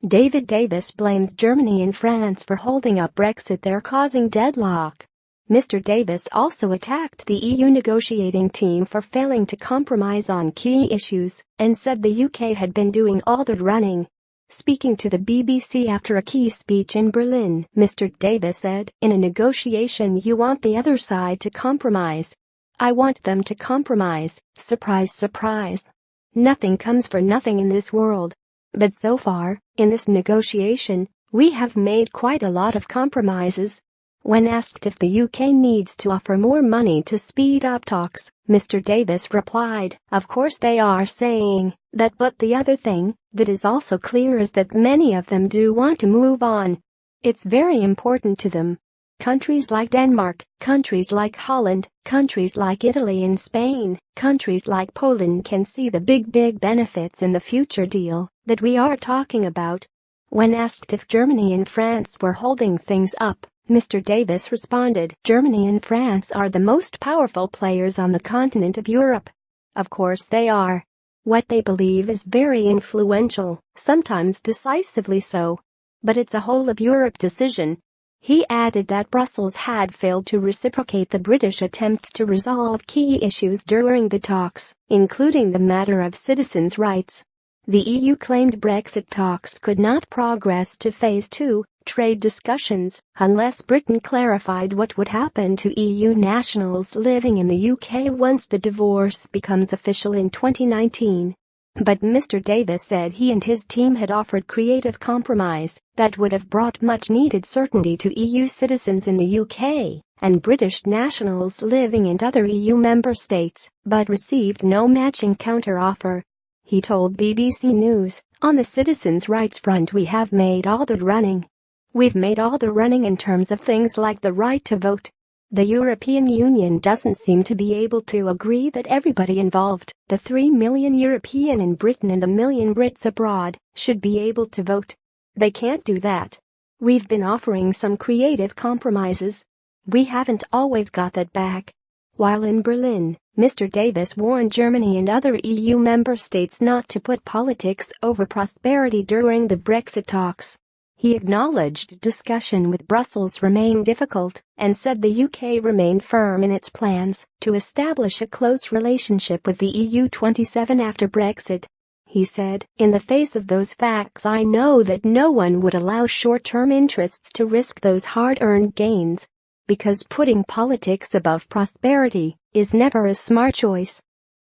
David Davis blames Germany and France for holding up Brexit they're causing deadlock. Mr. Davis also attacked the EU negotiating team for failing to compromise on key issues and said the UK had been doing all the running. Speaking to the BBC after a key speech in Berlin, Mr. Davis said, "In a negotiation you want the other side to compromise. I want them to compromise. Surprise, surprise. Nothing comes for nothing in this world. But so far, in this negotiation, we have made quite a lot of compromises." When asked if the UK needs to offer more money to speed up talks, Mr. Davis replied, "Of course they are saying that, but the other thing that is also clear is that many of them do want to move on. It's very important to them. Countries like Denmark, countries like Holland, countries like Italy and Spain, countries like Poland can see the big benefits in the future deal that we are talking about." When asked if Germany and France were holding things up, Mr. Davis responded, "Germany and France are the most powerful players on the continent of Europe. Of course they are. What they believe is very influential, sometimes decisively so. But it's a whole of Europe decision." He added that Brussels had failed to reciprocate the British attempts to resolve key issues during the talks, including the matter of citizens' rights. The EU claimed Brexit talks could not progress to phase 2, trade discussions, unless Britain clarified what would happen to EU nationals living in the UK once the divorce becomes official in 2019. But Mr. Davis said he and his team had offered creative compromise that would have brought much-needed certainty to EU citizens in the UK and British nationals living in other EU member states, but received no matching counter-offer. He told BBC News, "On the citizens' rights front we have made all the running. We've made all the running in terms of things like the right to vote. The European Union doesn't seem to be able to agree that everybody involved, the 3 million European in Britain and the million Brits abroad, should be able to vote. They can't do that. We've been offering some creative compromises. We haven't always got that back." While in Berlin, Mr. Davis warned Germany and other EU member states not to put politics over prosperity during the Brexit talks. He acknowledged discussion with Brussels remained difficult and said the UK remained firm in its plans to establish a close relationship with the EU 27 after Brexit. He said, "In the face of those facts, I know that no one would allow short-term interests to risk those hard-earned gains. Because putting politics above prosperity is never a smart choice."